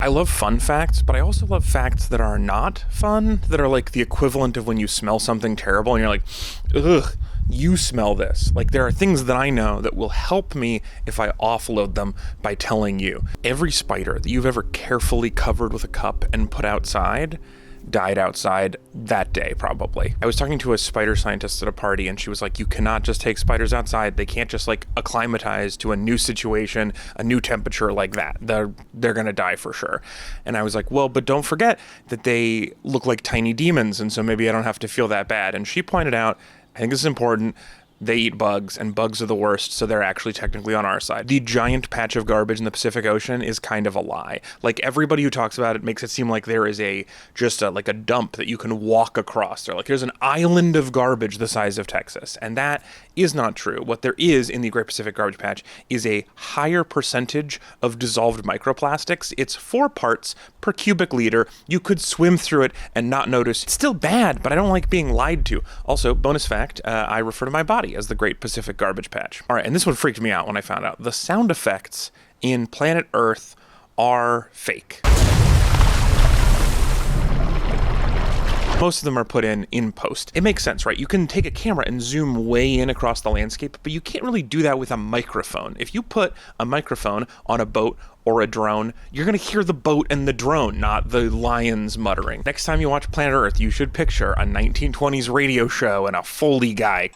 I love fun facts, but I also love facts that are not fun, that are like the equivalent of when you smell something terrible and you're like, ugh, you smell this. Like, there are things that I know that will help me if I offload them by telling you. Every spider that you've ever carefully covered with a cup and put outside died outside that day, probably. I was talking to a spider scientist at a party, and she was like, you cannot just take spiders outside. They can't just like acclimatize to a new situation, a new temperature like that. They're gonna die for sure. And I was like, well, but don't forget that they look like tiny demons, and so maybe I don't have to feel that bad. And she pointed out, I think this is important, they eat bugs, and bugs are the worst, so they're actually technically on our side. The giant patch of garbage in the Pacific Ocean is kind of a lie. Like, everybody who talks about it makes it seem like there is just a dump that you can walk across. They're like, here's an island of garbage the size of Texas, and that is not true. What there is in the Great Pacific Garbage Patch is a higher percentage of dissolved microplastics. It's 4 parts per cubic liter. You could swim through it and not notice. It's still bad, but I don't like being lied to. Also, bonus fact, I refer to my body as the Great Pacific Garbage Patch. All right, and this one freaked me out when I found out. The sound effects in Planet Earth are fake. Most of them are put in post. It makes sense, right? You can take a camera and zoom way in across the landscape, but you can't really do that with a microphone. If you put a microphone on a boat or a drone, you're going to hear the boat and the drone, not the lions muttering. Next time you watch Planet Earth, you should picture a 1920s radio show and a Foley guy.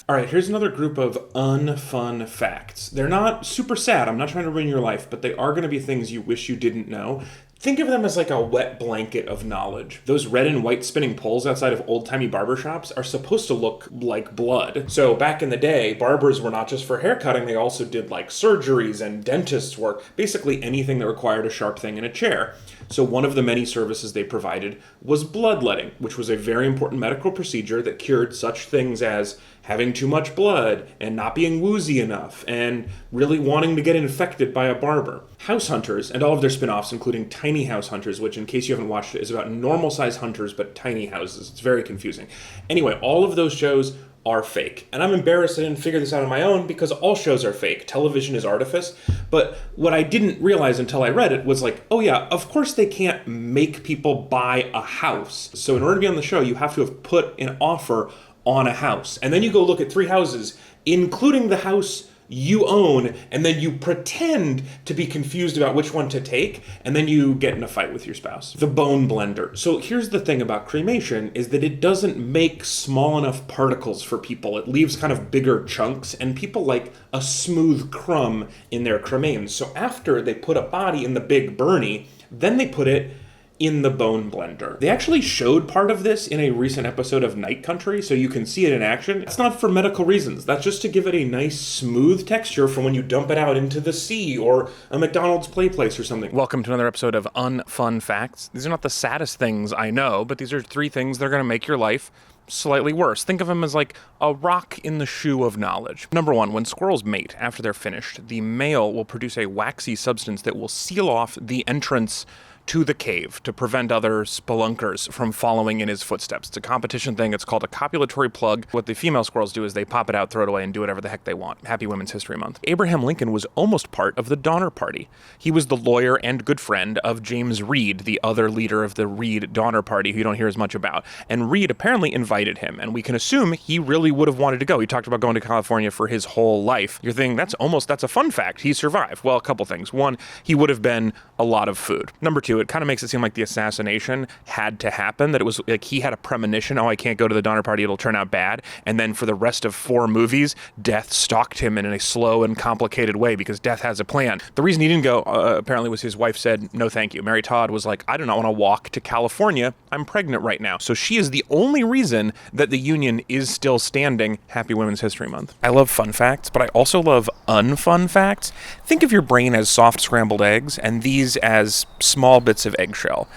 All right, here's another group of unfun facts. They're not super sad. I'm not trying to ruin your life, but they are going to be things you wish you didn't know. Think of them as like a wet blanket of knowledge. Those red and white spinning poles outside of old-timey barbershops are supposed to look like blood. So back in the day, barbers were not just for hair cutting, they also did like surgeries and dentist's work, basically anything that required a sharp thing in a chair. So one of the many services they provided was bloodletting, which was a very important medical procedure that cured such things as having too much blood and not being woozy enough and really wanting to get infected by a barber. House hunters and all of their spin-offs, including Tiny House Hunters, which in case you haven't watched it is about normal-sized hunters but tiny houses. It's very confusing. Anyway, all of those shows are fake. And I'm embarrassed I didn't figure this out on my own because all shows are fake. Television is artifice. But what I didn't realize until I read it was like, oh yeah, of course they can't make people buy a house. So in order to be on the show, you have to have put an offer on a house. And then you go look at 3 houses, including the house you own, and then you pretend to be confused about which one to take, and then you get in a fight with your spouse. The bone blender. So here's the thing about cremation is that it doesn't make small enough particles for people. It leaves kind of bigger chunks, and people like a smooth crumb in their cremains. So after they put a body in the big Bernie, then they put it in the bone blender. They actually showed part of this in a recent episode of Night Country, so you can see it in action. It's not for medical reasons. That's just to give it a nice smooth texture for when you dump it out into the sea or a McDonald's play place or something. Welcome to another episode of Unfun Facts. These are not the saddest things I know, but these are 3 things that are going to make your life slightly worse. Think of them as like a rock in the shoe of knowledge. Number 1, when squirrels mate after they're finished, the male will produce a waxy substance that will seal off the entrance to the cave to prevent other spelunkers from following in his footsteps. It's a competition thing. It's called a copulatory plug. What the female squirrels do is they pop it out, throw it away, and do whatever the heck they want. Happy Women's History Month. Abraham Lincoln was almost part of the Donner Party. He was the lawyer and good friend of James Reed, the other leader of the Reed-Donner Party, who you don't hear as much about. And Reed apparently invited him, and we can assume he really would have wanted to go. He talked about going to California for his whole life. You're thinking, that's a fun fact. He survived. Well, a couple things. 1, he would have been a lot of food. Number 2, it kind of makes it seem like the assassination had to happen, that it was like he had a premonition, oh, I can't go to the Donner Party, it'll turn out bad. And then for the rest of 4 movies, death stalked him in a slow and complicated way because death has a plan. The reason he didn't go, apparently, was his wife said, no thank you. Mary Todd was like, I do not want to walk to California. I'm pregnant right now. So she is the only reason that the Union is still standing. Happy Women's History Month. I love fun facts, but I also love unfun facts. Think of your brain as soft scrambled eggs and these as small bits of eggshell.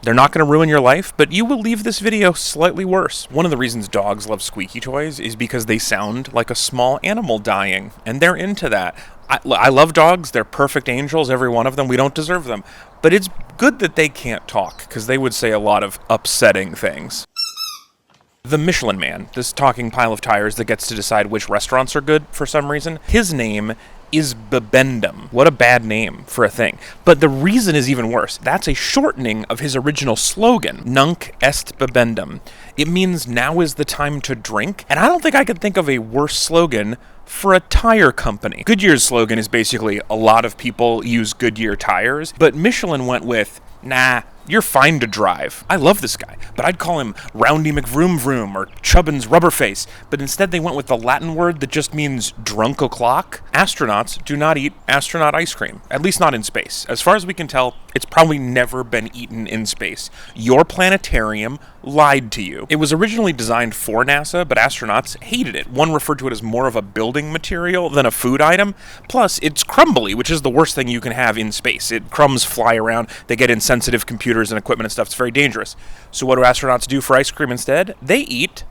They're not going to ruin your life, but you will leave this video slightly worse. One of the reasons dogs love squeaky toys is because they sound like a small animal dying, and they're into that. I love dogs. They're perfect angels, every one of them. We don't deserve them. But it's good that they can't talk, because they would say a lot of upsetting things. The Michelin Man, this talking pile of tires that gets to decide which restaurants are good for some reason, his name is bibendum. What a bad name for a thing. But the reason is even worse. That's a shortening of his original slogan, Nunc est bibendum. It means now is the time to drink, and I don't think I could think of a worse slogan for a tire company. Goodyear's slogan is basically a lot of people use Goodyear tires, but Michelin went with, nah, you're fine to drive. I love this guy, but I'd call him Roundy McVroom Vroom or Chubbins Rubberface, but instead they went with the Latin word that just means drunk o'clock. Astronauts do not eat astronaut ice cream, at least not in space. As far as we can tell, it's probably never been eaten in space. Your planetarium lied to you. It was originally designed for NASA, but astronauts hated it. One referred to it as more of a building material than a food item. Plus, it's crumbly, which is the worst thing you can have in space. Crumbs fly around, they get in sensitive computers and equipment and stuff. It's very dangerous. So what do astronauts do for ice cream instead? They eat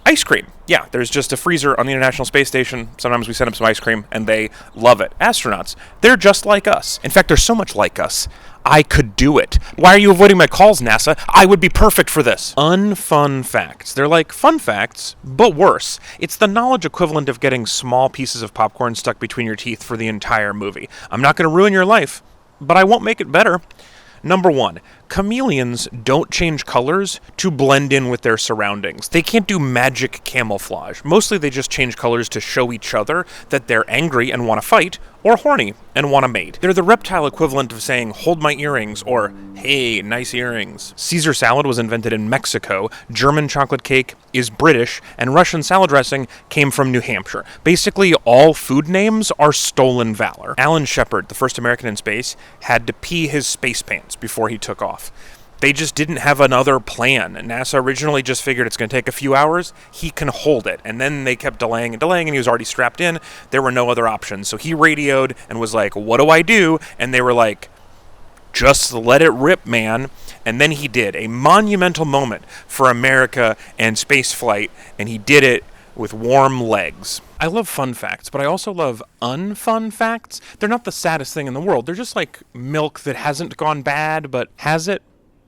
ice cream. Yeah, there's just a freezer on the International Space Station. Sometimes we send them some ice cream, and they love it. Astronauts, they're just like us. In fact, they're so much like us, I could do it. Why are you avoiding my calls, NASA? I would be perfect for this. Unfun facts. They're like fun facts, but worse. It's the knowledge equivalent of getting small pieces of popcorn stuck between your teeth for the entire movie. I'm not going to ruin your life, but I won't make it better. Number 1, chameleons don't change colors to blend in with their surroundings. They can't do magic camouflage. Mostly they just change colors to show each other that they're angry and want to fight, or horny and want a mate. They're the reptile equivalent of saying, hold my earrings, or hey, nice earrings. Caesar salad was invented in Mexico, German chocolate cake is British, and Russian salad dressing came from New Hampshire. Basically, all food names are stolen valor. Alan Shepard, the first American in space, had to pee his space pants before he took off. They just didn't have another plan. NASA originally just figured it's going to take a few hours. He can hold it. And then they kept delaying, and he was already strapped in. There were no other options. So he radioed and was like, what do I do? And they were like, just let it rip, man. And then he did. A monumental moment for America and spaceflight. And he did it with warm legs. I love fun facts, but I also love unfun facts. They're not the saddest thing in the world. They're just like milk that hasn't gone bad, but has it?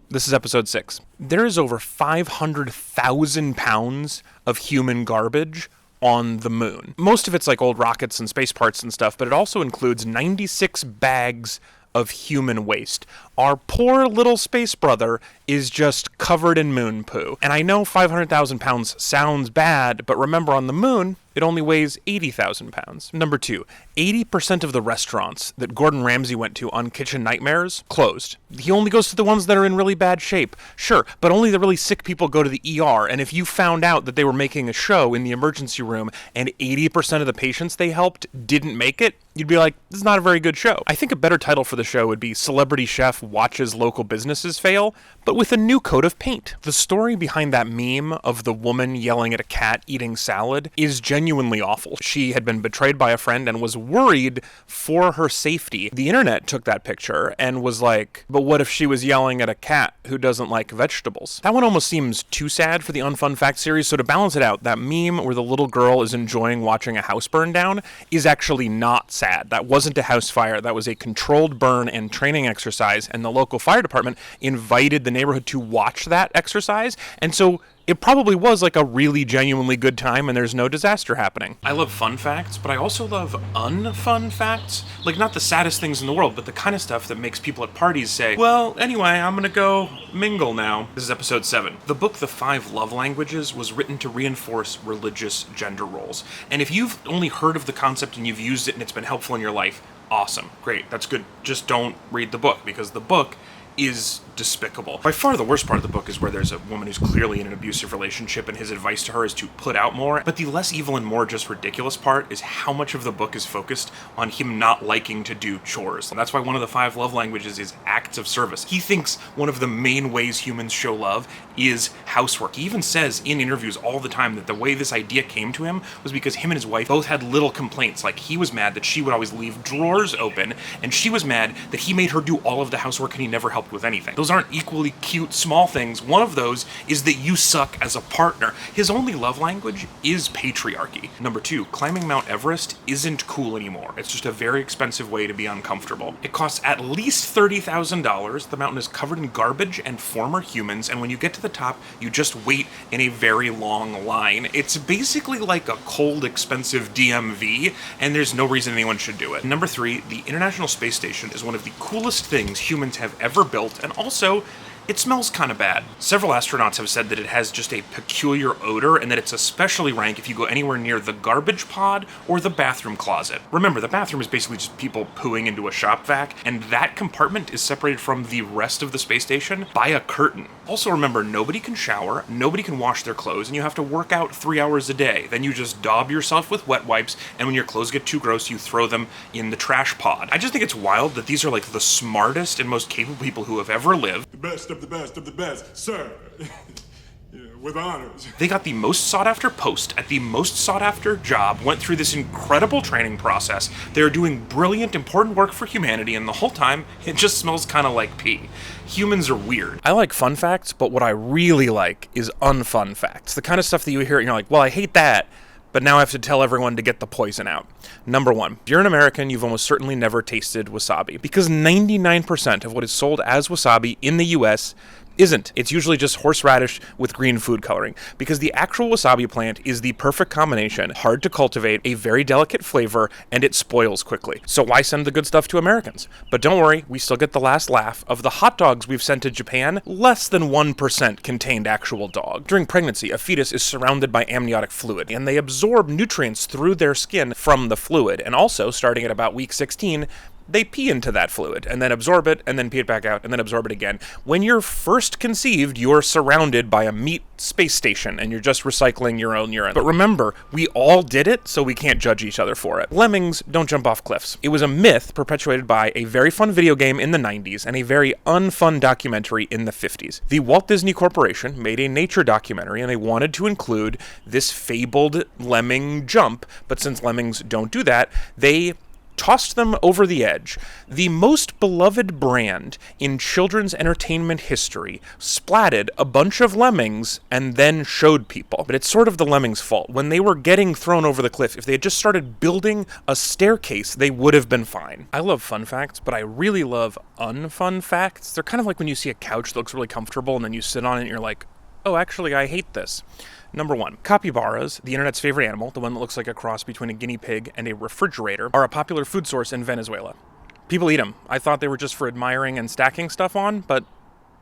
This is episode 6. There is over 500,000 pounds of human garbage on the moon. Most of it's like old rockets and space parts and stuff, but it also includes 96 bags of human waste. Our poor little space brother is just covered in moon poo. And I know 500,000 pounds sounds bad, but remember on the moon, it only weighs 80,000 pounds. Number 2, 80% of the restaurants that Gordon Ramsay went to on Kitchen Nightmares closed. He only goes to the ones that are in really bad shape. Sure, but only the really sick people go to the ER. And if you found out that they were making a show in the emergency room and 80% of the patients they helped didn't make it, you'd be like, this is not a very good show. I think a better title for the show would be Celebrity Chef Watches Local Businesses Fail, but with a new coat of paint. The story behind that meme of the woman yelling at a cat eating salad is genuinely awful. She had been betrayed by a friend and was worried for her safety. The internet took that picture and was like, but what if she was yelling at a cat who doesn't like vegetables? That one almost seems too sad for the Unfun Facts series, so to balance it out, that meme where the little girl is enjoying watching a house burn down is actually not sad. That wasn't a house fire. That was a controlled burn and training exercise, and the local fire department invited the neighborhood to watch that exercise, and so it probably was like a really genuinely good time and there's no disaster happening. I love fun facts, but I also love unfun facts. Like, not the saddest things in the world, but the kind of stuff that makes people at parties say, well, anyway, I'm gonna go mingle now. This is episode 7. The book The 5 Love Languages was written to reinforce religious gender roles. And if you've only heard of the concept and you've used it and it's been helpful in your life, awesome, great, that's good. Just don't read the book, because the book is despicable. By far the worst part of the book is where there's a woman who's clearly in an abusive relationship and his advice to her is to put out more. But the less evil and more just ridiculous part is how much of the book is focused on him not liking to do chores. And that's why one of the 5 love languages is acts of service. He thinks one of the main ways humans show love is housework. He even says in interviews all the time that the way this idea came to him was because him and his wife both had little complaints. Like, he was mad that she would always leave drawers open, and she was mad that he made her do all of the housework and he never helped with anything. Those Those aren't equally cute small things. One of those is that you suck as a partner. His only love language is patriarchy. Number 2, climbing Mount Everest isn't cool anymore. It's just a very expensive way to be uncomfortable. It costs at least $30,000. The mountain is covered in garbage and former humans, and when you get to the top, you just wait in a very long line. It's basically like a cold, expensive DMV, and there's no reason anyone should do it. Number 3, the International Space Station is one of the coolest things humans have ever built, and also, it smells kind of bad. Several astronauts have said that it has just a peculiar odor and that it's especially rank if you go anywhere near the garbage pod or the bathroom closet. Remember, the bathroom is basically just people pooing into a shop vac, and that compartment is separated from the rest of the space station by a curtain. Also remember, nobody can shower, nobody can wash their clothes, and you have to work out 3 hours a day. Then you just daub yourself with wet wipes, and when your clothes get too gross, you throw them in the trash pod. I just think it's wild that these are like the smartest and most capable people who have ever lived. The best of the best, sir. With honors. They got the most sought-after post at the most sought-after job, went through this incredible training process. They're doing brilliant, important work for humanity, and the whole time, it just smells kind of like pee. Humans are weird. I like fun facts, but what I really like is unfun facts. The kind of stuff that you hear and you're like, well, I hate that, but now I have to tell everyone to get the poison out. Number 1, if you're an American, you've almost certainly never tasted wasabi, because 99% of what is sold as wasabi in the US isn't. It's usually just horseradish with green food coloring, because the actual wasabi plant is the perfect combination, hard to cultivate, a very delicate flavor, and it spoils quickly. So why send the good stuff to Americans? But don't worry, we still get the last laugh. Of the hot dogs we've sent to Japan, less than 1% contained actual dog. During pregnancy, a fetus is surrounded by amniotic fluid, and they absorb nutrients through their skin from the fluid. And also, starting at about week 16, they pee into that fluid, and then absorb it, and then pee it back out, and then absorb it again. When you're first conceived, you're surrounded by a meat space station, and you're just recycling your own urine. But remember, we all did it, so we can't judge each other for it. Lemmings don't jump off cliffs. It was a myth perpetuated by a very fun video game in the 90s, and a very unfun documentary in the 50s. The Walt Disney Corporation made a nature documentary, and they wanted to include this fabled lemming jump, but since lemmings don't do that, they tossed them over the edge. The most beloved brand in children's entertainment history splatted a bunch of lemmings and then showed people. But it's sort of the lemmings' fault. When they were getting thrown over the cliff, if they had just started building a staircase, they would have been fine. I love fun facts, but I really love unfun facts. They're kind of like when you see a couch that looks really comfortable and then you sit on it and you're like, oh, actually, I hate this. Number 1, capybaras, the internet's favorite animal, the one that looks like a cross between a guinea pig and a refrigerator, are a popular food source in Venezuela. People eat them. I thought they were just for admiring and stacking stuff on, but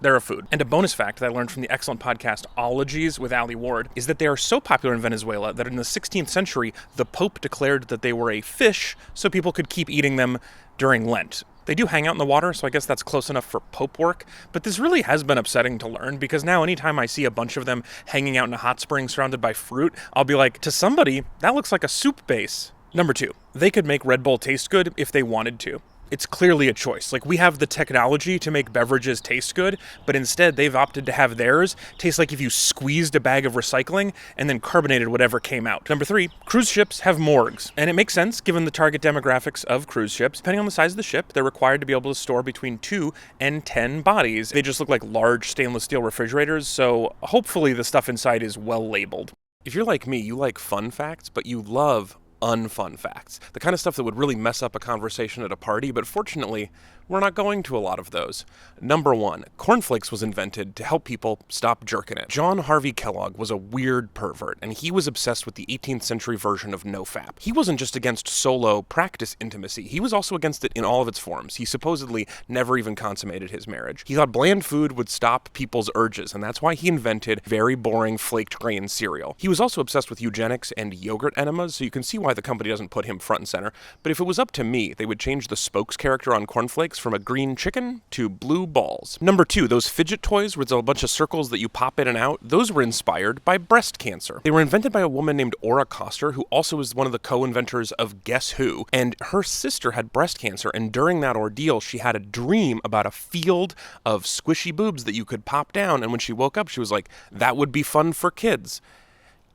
they're a food. And a bonus fact that I learned from the excellent podcast Ologies with Ali Ward is that they are so popular in Venezuela that in the 16th century, the Pope declared that they were a fish so people could keep eating them during Lent. They do hang out in the water, so I guess that's close enough for Pope work, but this really has been upsetting to learn, because now anytime I see a bunch of them hanging out in a hot spring surrounded by fruit, I'll be like, to somebody, that looks like a soup base. Number 2, they could make Red Bull taste good if they wanted to. It's clearly a choice. Like, we have the technology to make beverages taste good, but instead they've opted to have theirs taste like if you squeezed a bag of recycling and then carbonated whatever came out. Number 3, cruise ships have morgues. And it makes sense given the target demographics of cruise ships. Depending on the size of the ship, they're required to be able to store between 2 and 10 bodies. They just look like large stainless steel refrigerators, so hopefully the stuff inside is well labeled. If you're like me, you like fun facts, but you love unfun facts. The kind of stuff that would really mess up a conversation at a party, but fortunately, we're not going to a lot of those. Number 1, cornflakes was invented to help people stop jerking it. John Harvey Kellogg was a weird pervert, and he was obsessed with the 18th century version of nofap. He wasn't just against solo practice intimacy, he was also against it in all of its forms. He supposedly never even consummated his marriage. He thought bland food would stop people's urges, and that's why he invented very boring flaked grain cereal. He was also obsessed with eugenics and yogurt enemas, so you can see why the company doesn't put him front and center. But if it was up to me, they would change the spokes character on cornflakes from a green chicken to blue balls. Number 2, those fidget toys with a bunch of circles that you pop in and out, those were inspired by breast cancer. They were invented by a woman named Ora Coster, who also was one of the co-inventors of Guess Who, and her sister had breast cancer, and during that ordeal, she had a dream about a field of squishy boobs that you could pop down, and when she woke up, she was like, that would be fun for kids.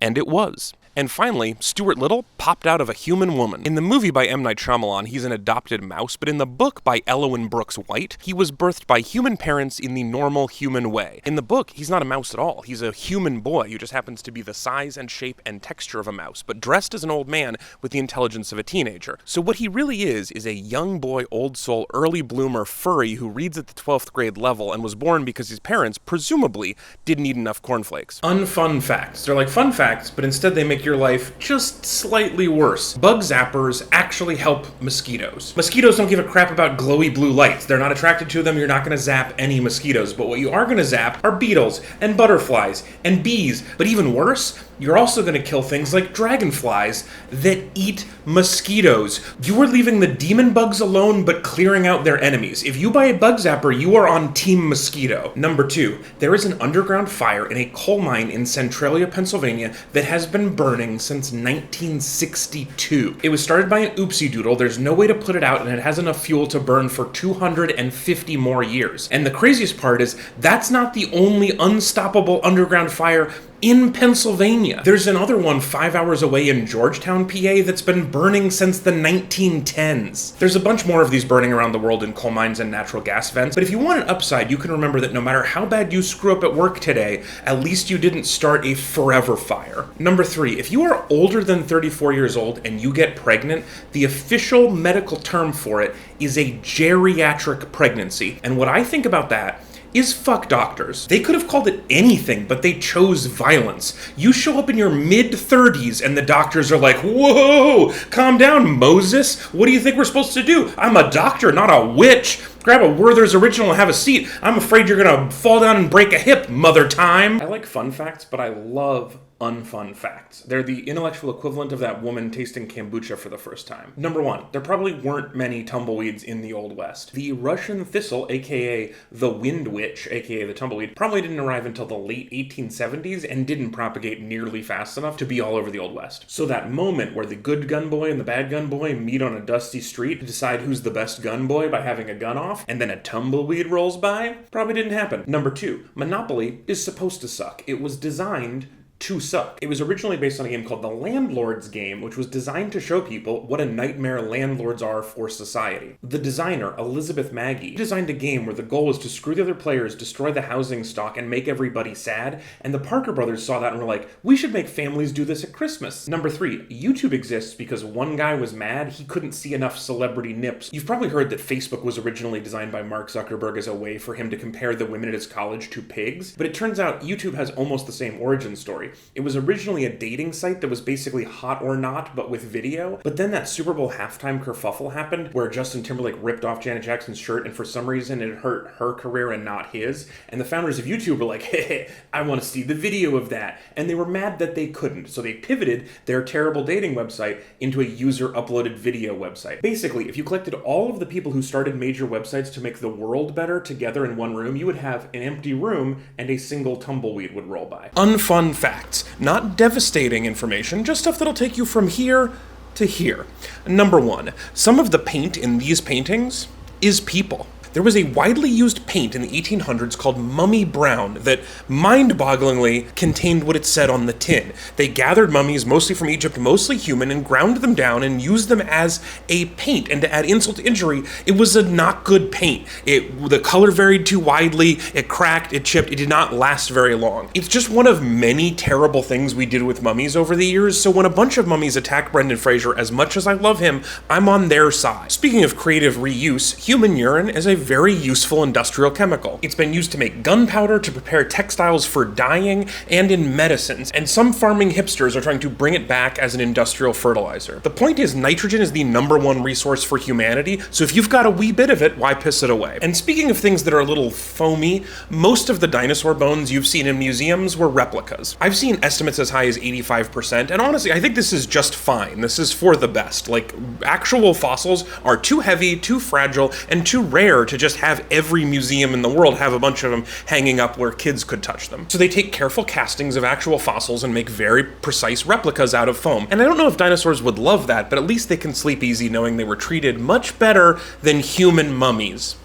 And it was. And finally, Stuart Little popped out of a human woman. In the movie by M. Night Shyamalan, he's an adopted mouse, but in the book by Elowen Brooks White, he was birthed by human parents in the normal human way. In the book, he's not a mouse at all. He's a human boy who just happens to be the size and shape and texture of a mouse, but dressed as an old man with the intelligence of a teenager. So what he really is a young boy, old soul, early bloomer furry who reads at the 12th grade level and was born because his parents, presumably, didn't eat enough cornflakes. Unfun facts. They're like fun facts, but instead they make your life just slightly worse. Bug zappers actually help mosquitoes. Mosquitoes don't give a crap about glowy blue lights. They're not attracted to them. You're not going to zap any mosquitoes. But what you are going to zap are beetles and butterflies and bees. But even worse, you're also going to kill things like dragonflies that eat mosquitoes. You are leaving the demon bugs alone, but clearing out their enemies. If you buy a bug zapper, you are on Team Mosquito. Number 2, there is an underground fire in a coal mine in Centralia, Pennsylvania that has been burning since 1962. It was started by an oopsie doodle. There's no way to put it out, and it has enough fuel to burn for 250 more years. And the craziest part is that's not the only unstoppable underground fire in Pennsylvania. There's another one 5 hours away in Georgetown, PA that's been burning since the 1910s. There's a bunch more of these burning around the world in coal mines and natural gas vents, but if you want an upside, you can remember that no matter how bad you screw up at work today, at least you didn't start a forever fire. Number 3, if you are older than 34 years old and you get pregnant, the official medical term for it is a geriatric pregnancy. And what I think about that is fuck doctors. They could have called it anything, but they chose violence. You show up in your mid-30s and the doctors are like, whoa, calm down, Moses. What do you think we're supposed to do? I'm a doctor, not a witch. Grab a Werther's Original and have a seat. I'm afraid you're gonna fall down and break a hip, mother time. I like fun facts, but I love unfun facts. They're the intellectual equivalent of that woman tasting kombucha for the first time. Number 1, there probably weren't many tumbleweeds in the Old West. The Russian thistle, aka the wind witch, aka the tumbleweed, probably didn't arrive until the late 1870s and didn't propagate nearly fast enough to be all over the Old West. So that moment where the good gun boy and the bad gun boy meet on a dusty street to decide who's the best gun boy by having a gun off, and then a tumbleweed rolls by, probably didn't happen. Number 2, Monopoly is supposed to suck. It was designed to suck. It was originally based on a game called The Landlord's Game, which was designed to show people what a nightmare landlords are for society. The designer, Elizabeth Maggie, designed a game where the goal was to screw the other players, destroy the housing stock, and make everybody sad, and the Parker brothers saw that and were like, we should make families do this at Christmas. Number 3, YouTube exists because one guy was mad he couldn't see enough celebrity nips. You've probably heard that Facebook was originally designed by Mark Zuckerberg as a way for him to compare the women at his college to pigs, but it turns out YouTube has almost the same origin story. It was originally a dating site that was basically Hot or Not, but with video. But then that Super Bowl halftime kerfuffle happened where Justin Timberlake ripped off Janet Jackson's shirt, and for some reason it hurt her career and not his. And the founders of YouTube were like, hey, I want to see the video of that. And they were mad that they couldn't. So they pivoted their terrible dating website into a user-uploaded video website. Basically, if you collected all of the people who started major websites to make the world better together in one room, you would have an empty room and a single tumbleweed would roll by. Unfun facts. Not devastating information, just stuff that'll take you from here to here. Number 1, some of the paint in these paintings is people. There was a widely used paint in the 1800s called mummy brown that mind-bogglingly contained what it said on the tin. They gathered mummies, mostly from Egypt, mostly human, and ground them down and used them as a paint. And to add insult to injury, it was a not good paint. The color varied too widely, it cracked, it chipped, it did not last very long. It's just one of many terrible things we did with mummies over the years, so when a bunch of mummies attack Brendan Fraser, as much as I love him, I'm on their side. Speaking of creative reuse, human urine is a very useful industrial chemical. It's been used to make gunpowder, to prepare textiles for dyeing, and in medicines, and some farming hipsters are trying to bring it back as an industrial fertilizer. The point is, nitrogen is the #1 resource for humanity, so if you've got a wee bit of it, why piss it away? And speaking of things that are a little foamy, most of the dinosaur bones you've seen in museums were replicas. I've seen estimates as high as 85%, and honestly, I think this is just fine. This is for the best. Like, actual fossils are too heavy, too fragile, and too rare to just have every museum in the world have a bunch of them hanging up where kids could touch them. So they take careful castings of actual fossils and make very precise replicas out of foam. And I don't know if dinosaurs would love that, but at least they can sleep easy knowing they were treated much better than human mummies.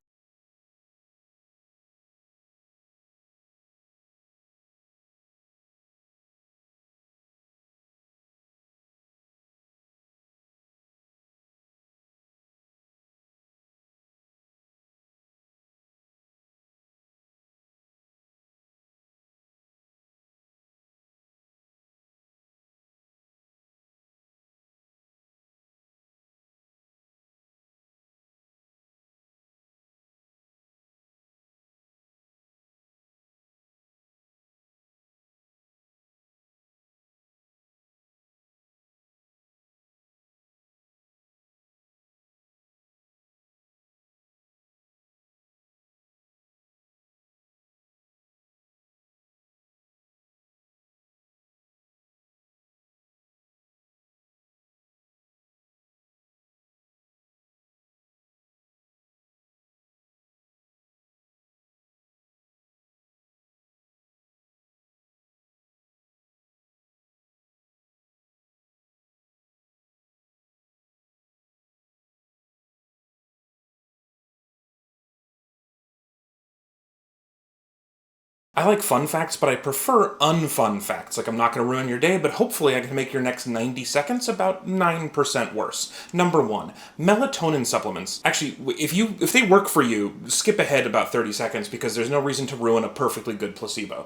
I like fun facts, but I prefer unfun facts. Like, I'm not going to ruin your day, but hopefully I can make your next 90 seconds about 9% worse. Number 1, melatonin supplements. Actually, if they work for you, skip ahead about 30 seconds because there's no reason to ruin a perfectly good placebo.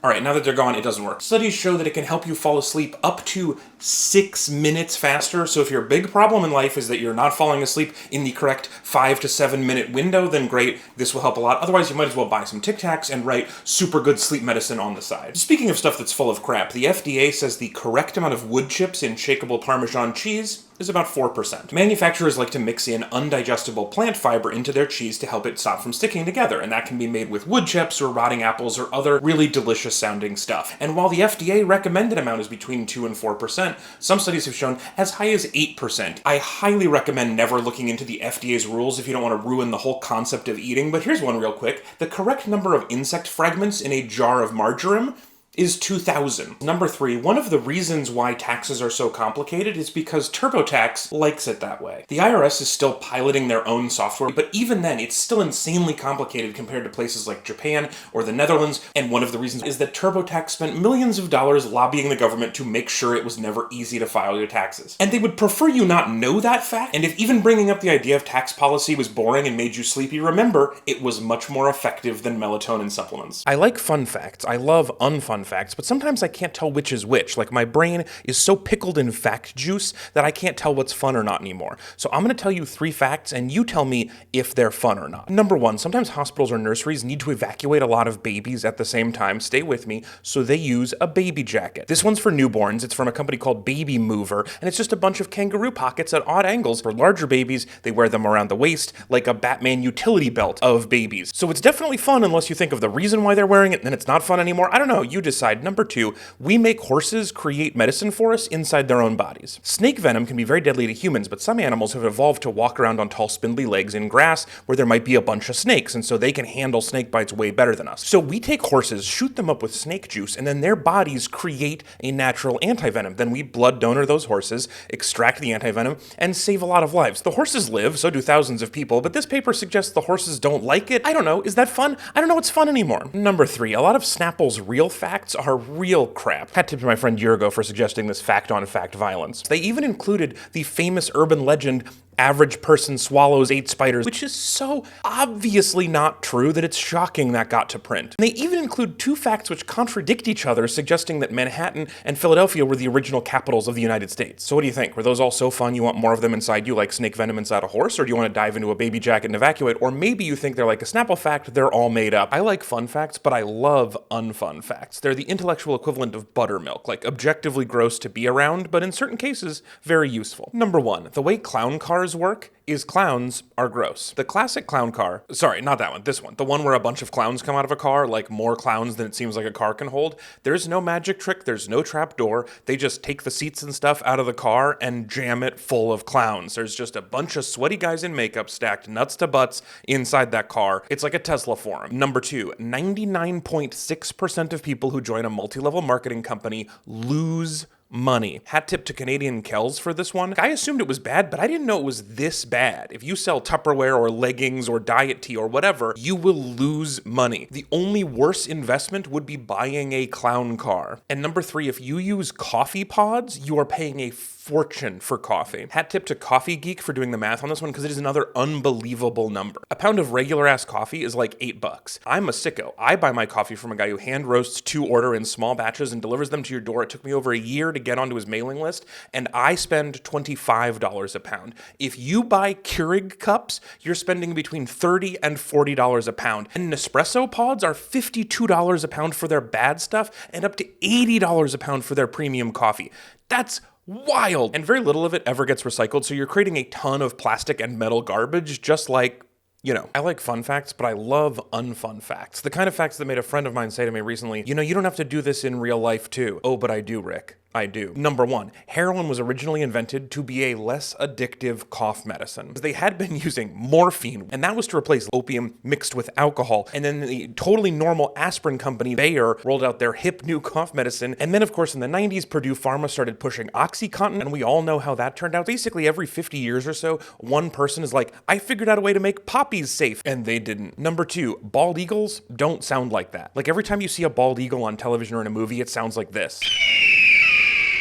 Alright, now that they're gone, it doesn't work. Studies show that it can help you fall asleep up to 6 minutes faster, so if your big problem in life is that you're not falling asleep in the correct 5 to 7 minute window, then great, this will help a lot. Otherwise, you might as well buy some Tic Tacs and write super good sleep medicine on the side. Speaking of stuff that's full of crap, the FDA says the correct amount of wood chips in shakeable Parmesan cheese is about 4%. Manufacturers like to mix in undigestible plant fiber into their cheese to help it stop from sticking together, and that can be made with wood chips or rotting apples or other really delicious sounding stuff. And while the FDA recommended amount is between 2 and 4%, some studies have shown as high as 8%. I highly recommend never looking into the FDA's rules if you don't want to ruin the whole concept of eating, but here's one real quick. The correct number of insect fragments in a jar of marjoram is 2,000. Number 3, one of the reasons why taxes are so complicated is because TurboTax likes it that way. The IRS is still piloting their own software, but even then, it's still insanely complicated compared to places like Japan or the Netherlands, and one of the reasons is that TurboTax spent millions of dollars lobbying the government to make sure it was never easy to file your taxes. And they would prefer you not know that fact, and if even bringing up the idea of tax policy was boring and made you sleepy, remember, it was much more effective than melatonin supplements. I like fun facts. I love unfun facts, but sometimes I can't tell which is which. Like, my brain is so pickled in fact juice that I can't tell what's fun or not anymore. So I'm going to tell you 3 facts, and you tell me if they're fun or not. Number 1, sometimes hospitals or nurseries need to evacuate a lot of babies at the same time. Stay with me. So they use a baby jacket. This one's for newborns. It's from a company called Baby Mover, and it's just a bunch of kangaroo pockets at odd angles. For larger babies, they wear them around the waist like a Batman utility belt of babies. So it's definitely fun unless you think of the reason why they're wearing it, and then it's not fun anymore. I don't know. You decide. Number 2, we make horses create medicine for us inside their own bodies. Snake venom can be very deadly to humans, but some animals have evolved to walk around on tall, spindly legs in grass where there might be a bunch of snakes, and so they can handle snake bites way better than us. So we take horses, shoot them up with snake juice, and then their bodies create a natural antivenom. Then we blood donor those horses, extract the antivenom, and save a lot of lives. The horses live, so do thousands of people, but this paper suggests the horses don't like it. I don't know. Is that fun? I don't know what's fun anymore. Number 3, a lot of Snapple's real facts are real crap. Hat tip to my friend Yurgo for suggesting this fact-on-fact violence. They even included the famous urban legend, average person swallows 8 spiders, which is so obviously not true that it's shocking that got to print. And they even include 2 facts which contradict each other, suggesting that Manhattan and Philadelphia were the original capitals of the United States. So what do you think? Were those all so fun you want more of them inside you, like snake venom inside a horse? Or do you want to dive into a baby jacket and evacuate? Or maybe you think they're like a Snapple fact, they're all made up. I like fun facts, but I love unfun facts. They're the intellectual equivalent of buttermilk, like objectively gross to be around, but in certain cases, very useful. Number 1, the way clown cars work is clowns are gross. The classic clown car, sorry, not that one, this one, the one where a bunch of clowns come out of a car, like more clowns than it seems like a car can hold. There's no magic trick, there's no trap door. They just take the seats and stuff out of the car and jam it full of clowns. There's just a bunch of sweaty guys in makeup stacked nuts to butts inside that car. It's like a Tesla forum. Number 2, 99.6% of people who join a multi-level marketing company lose money. Hat tip to Canadian Kells for this one. I assumed it was bad, but I didn't know it was this bad. If you sell Tupperware or leggings or diet tea or whatever, you will lose money. The only worse investment would be buying a clown car. And number 3, if you use coffee pods, you are paying a fortune for coffee. Hat tip to Coffee Geek for doing the math on this one, because it is another unbelievable number. A pound of regular ass coffee is like $8. I'm a sicko. I buy my coffee from a guy who hand roasts to order in small batches and delivers them to your door. It took me over a year to get onto his mailing list, and I spend $25 a pound. If you buy Keurig cups, you're spending between $30 and $40 a pound. And Nespresso pods are $52 a pound for their bad stuff and up to $80 a pound for their premium coffee. That's wild. And very little of it ever gets recycled, so you're creating a ton of plastic and metal garbage, just like, you know. I like fun facts, but I love unfun facts. The kind of facts that made a friend of mine say to me recently, you know, you don't have to do this in real life too. Oh, but I do, Rick. I do. Number 1, heroin was originally invented to be a less addictive cough medicine. They had been using morphine, and that was to replace opium mixed with alcohol. And then the totally normal aspirin company, Bayer, rolled out their hip new cough medicine. And then, of course, in the 90s, Purdue Pharma started pushing OxyContin, and we all know how that turned out. Basically, every 50 years or so, one person is like, I figured out a way to make poppies safe, and they didn't. Number 2, bald eagles don't sound like that. Like every time you see a bald eagle on television or in a movie, it sounds like this.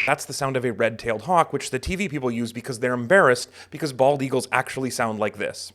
That's the sound of a red-tailed hawk, which the TV people use because they're embarrassed because bald eagles actually sound like this.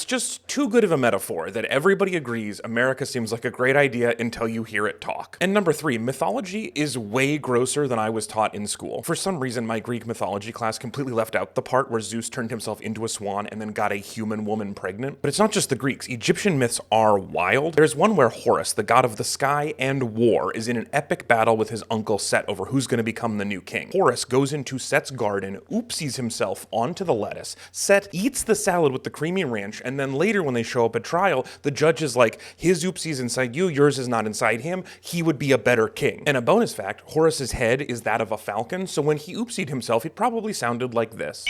Just too good of a metaphor that everybody agrees America seems like a great idea until you hear it talk. And number 3, mythology is way grosser than I was taught in school. For some reason, my Greek mythology class completely left out the part where Zeus turned himself into a swan and then got a human woman pregnant. But it's not just the Greeks. Egyptian myths are wild. There's one where Horus, the god of the sky and war, is in an epic battle with his uncle Set over who's going to become the new king. Horus goes into Set's garden, oopsies himself onto the lettuce. Set eats the salad with the creamy ranch, and then later when they show up at trial, the judge is like, his oopsie's inside you, yours is not inside him, he would be a better king. And a bonus fact, Horus's head is that of a falcon, so when he oopsied himself, it probably sounded like this.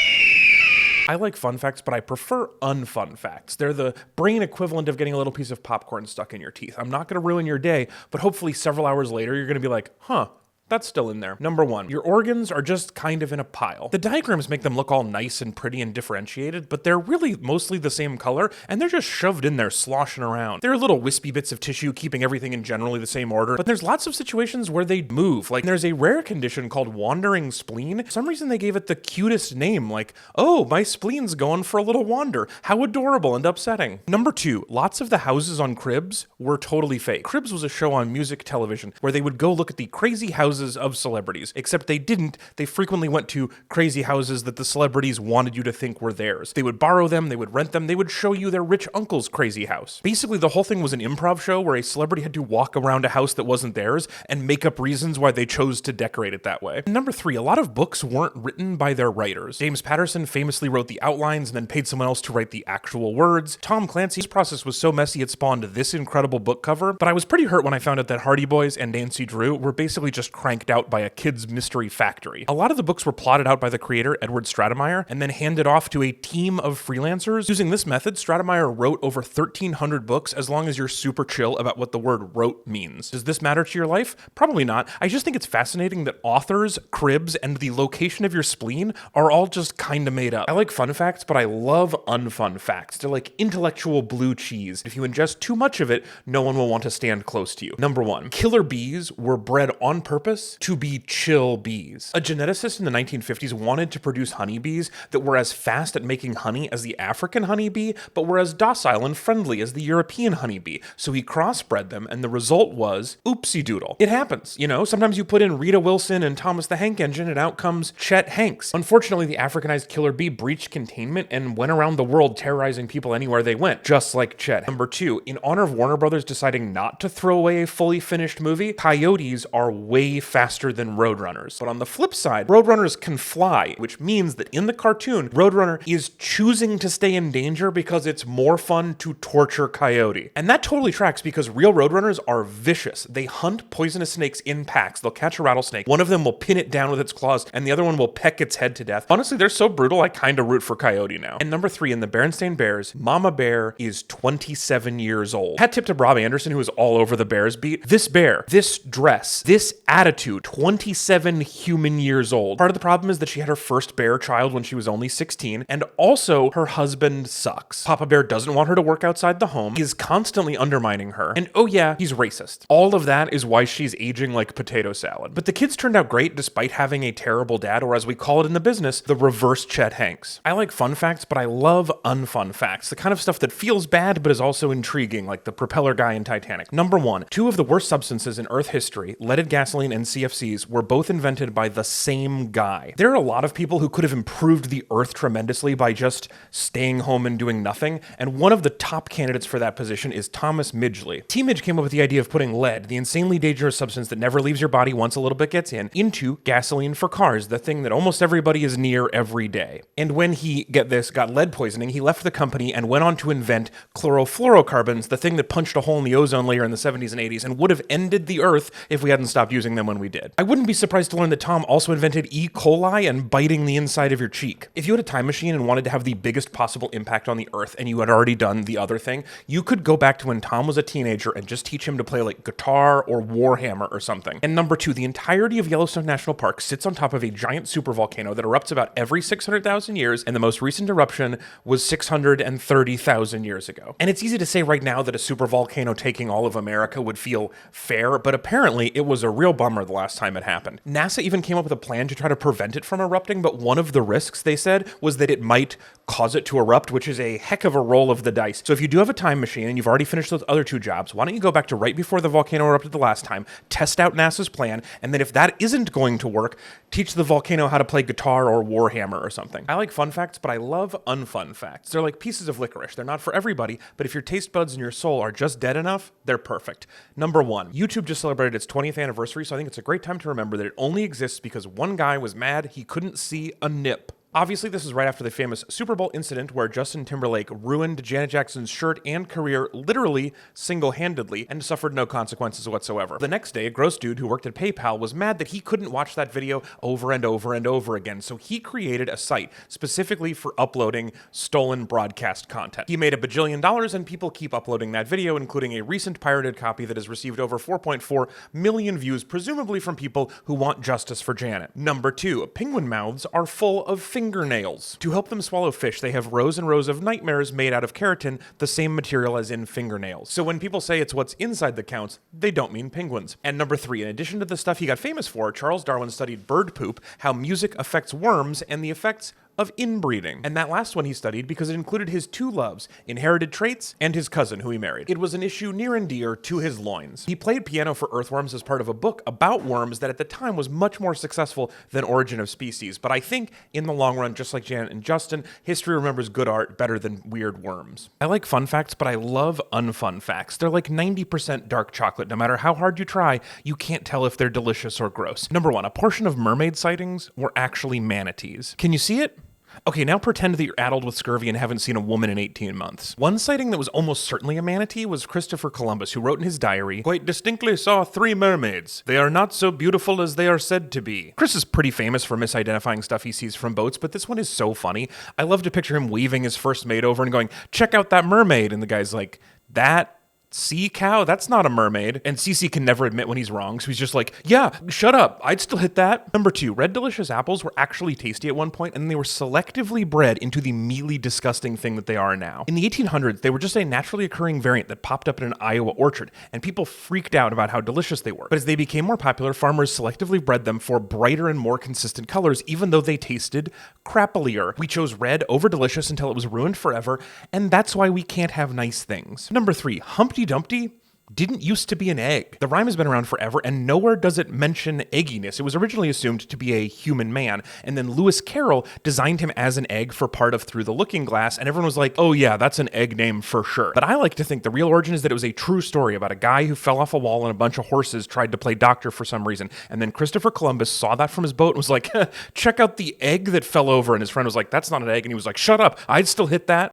I like fun facts, but I prefer unfun facts. They're the brain equivalent of getting a little piece of popcorn stuck in your teeth. I'm not going to ruin your day, but hopefully several hours later, you're going to be like, huh, that's still in there. Number 1, your organs are just kind of in a pile. The diagrams make them look all nice and pretty and differentiated, but they're really mostly the same color, and they're just shoved in there sloshing around. There are little wispy bits of tissue keeping everything in generally the same order, but there's lots of situations where they move. Like there's a rare condition called wandering spleen. For some reason they gave it the cutest name, like, oh, my spleen's going for a little wander. How adorable and upsetting. Number 2, lots of the houses on Cribs were totally fake. Cribs was a show on music television where they would go look at the crazy houses of celebrities, except they didn't. They frequently went to crazy houses that the celebrities wanted you to think were theirs. They would borrow them, they would rent them, they would show you their rich uncle's crazy house. Basically, the whole thing was an improv show where a celebrity had to walk around a house that wasn't theirs and make up reasons why they chose to decorate it that way. And number 3, a lot of books weren't written by their writers. James Patterson famously wrote the outlines and then paid someone else to write the actual words. Tom Clancy's process was so messy it spawned this incredible book cover, but I was pretty hurt when I found out that Hardy Boys and Nancy Drew were basically just cranked out by a kid's mystery factory. A lot of the books were plotted out by the creator, Edward Stratemeyer, and then handed off to a team of freelancers. Using this method, Stratemeyer wrote over 1,300 books as long as you're super chill about what the word wrote means. Does this matter to your life? Probably not. I just think it's fascinating that authors, cribs, and the location of your spleen are all just kind of made up. I like fun facts, but I love unfun facts. They're like intellectual blue cheese. If you ingest too much of it, no one will want to stand close to you. Number 1, killer bees were bred on purpose to be chill bees. A geneticist in the 1950s wanted to produce honeybees that were as fast at making honey as the African honeybee, but were as docile and friendly as the European honeybee. So he crossbred them, and the result was oopsie doodle. It happens, you know, sometimes you put in Rita Wilson and Thomas the Hank Engine, and out comes Chet Hanks. Unfortunately, the Africanized killer bee breached containment and went around the world terrorizing people anywhere they went, just like Chet. Number 2, in honor of Warner Brothers deciding not to throw away a fully finished movie, coyotes are way faster than roadrunners. But on the flip side, roadrunners can fly, which means that in the cartoon, Roadrunner is choosing to stay in danger because it's more fun to torture Coyote. And that totally tracks because real roadrunners are vicious. They hunt poisonous snakes in packs. They'll catch a rattlesnake. One of them will pin it down with its claws, and the other one will peck its head to death. Honestly, they're so brutal, I kind of root for Coyote now. And number 3, in the Berenstain Bears, Mama Bear is 27 years old. Hat tip to Rob Anderson, who was all over the Bears beat. This bear, this dress, this attitude, 27 human years old. Part of the problem is that she had her first bear child when she was only 16, and also her husband sucks. Papa Bear doesn't want her to work outside the home. He is constantly undermining her. And oh yeah, he's racist. All of that is why she's aging like potato salad. But the kids turned out great despite having a terrible dad, or as we call it in the business, the reverse Chet Hanks. I like fun facts, but I love unfun facts. The kind of stuff that feels bad but is also intriguing, like the propeller guy in Titanic. Number 1, 2 of the worst substances in Earth history, leaded gasoline and and CFCs were both invented by the same guy. There are a lot of people who could have improved the Earth tremendously by just staying home and doing nothing, and one of the top candidates for that position is Thomas Midgley. T-Midge came up with the idea of putting lead, the insanely dangerous substance that never leaves your body once a little bit gets in, into gasoline for cars, the thing that almost everybody is near every day. And when he, get this, got lead poisoning, he left the company and went on to invent chlorofluorocarbons, the thing that punched a hole in the ozone layer in the 70s and 80s and would have ended the Earth if we hadn't stopped using them when we did. I wouldn't be surprised to learn that Tom also invented E. coli and biting the inside of your cheek. If you had a time machine and wanted to have the biggest possible impact on the Earth and you had already done the other thing, you could go back to when Tom was a teenager and just teach him to play like guitar or Warhammer or something. And number two, the entirety of Yellowstone National Park sits on top of a giant supervolcano that erupts about every 600,000 years, and the most recent eruption was 630,000 years ago. And it's easy to say right now that a supervolcano taking all of America would feel fair, but apparently it was a real bummer the last time it happened. NASA even came up with a plan to try to prevent it from erupting, but one of the risks, they said, was that it might cause it to erupt, which is a heck of a roll of the dice. So if you do have a time machine and you've already finished those other two jobs, why don't you go back to right before the volcano erupted the last time, test out NASA's plan, and then if that isn't going to work, teach the volcano how to play guitar or Warhammer or something. I like fun facts, but I love unfun facts. They're like pieces of licorice. They're not for everybody, but if your taste buds and your soul are just dead enough, they're perfect. Number one, YouTube just celebrated its 20th anniversary, so I think it's a great time to remember that it only exists because one guy was mad he couldn't see a nip. Obviously, this is right after the famous Super Bowl incident where Justin Timberlake ruined Janet Jackson's shirt and career literally single-handedly and suffered no consequences whatsoever. The next day, a gross dude who worked at PayPal was mad that he couldn't watch that video over and over and over again, so he created a site specifically for uploading stolen broadcast content. He made $1 bajillion and people keep uploading that video, including a recent pirated copy that has received over 4.4 million views, presumably from people who want justice for Janet. Number two, penguin mouths are full of fingernails. To help them swallow fish, they have rows and rows of nightmares made out of keratin, the same material as in fingernails. So when people say it's what's inside that counts, they don't mean penguins. And number three, in addition to the stuff he got famous for, Charles Darwin studied bird poop, how music affects worms, and the effects of inbreeding. And that last one he studied because it included his two loves, inherited traits and his cousin who he married. It was an issue near and dear to his loins. He played piano for earthworms as part of a book about worms that at the time was much more successful than Origin of Species. But I think in the long run, just like Janet and Justin, history remembers good art better than weird worms. I like fun facts, but I love unfun facts. They're like 90% dark chocolate. No matter how hard you try, you can't tell if they're delicious or gross. Number one, a portion of mermaid sightings were actually manatees. Can you see it? Okay, now pretend that you're addled with scurvy and haven't seen a woman in 18 months. One sighting that was almost certainly a manatee was Christopher Columbus, who wrote in his diary, "Quite distinctly saw 3 mermaids. They are not so beautiful as they are said to be." Chris is pretty famous for misidentifying stuff he sees from boats, but this one is so funny. I love to picture him waving his first mate over and going, "Check out that mermaid," and the guy's like, "That sea cow? That's not a mermaid." And Cece can never admit when he's wrong, so he's just like, "Yeah, shut up. I'd still hit that." Number two, red delicious apples were actually tasty at one point, and they were selectively bred into the mealy, disgusting thing that they are now. In the 1800s, they were just a naturally occurring variant that popped up in an Iowa orchard, and people freaked out about how delicious they were. But as they became more popular, farmers selectively bred them for brighter and more consistent colors, even though they tasted crappier. We chose red over delicious until it was ruined forever, and that's why we can't have nice things. Number three, Humpty Dumpty didn't used to be an egg. The rhyme has been around forever, and nowhere does it mention egginess. It was originally assumed to be a human man, and then Lewis Carroll designed him as an egg for part of Through the Looking Glass, and everyone was like, "Oh yeah, that's an egg name for sure." But I like to think the real origin is that it was a true story about a guy who fell off a wall and a bunch of horses tried to play doctor for some reason, and then Christopher Columbus saw that from his boat and was like, "Check out the egg that fell over," and his friend was like, "That's not an egg," and he was like, "Shut up, I'd still hit that."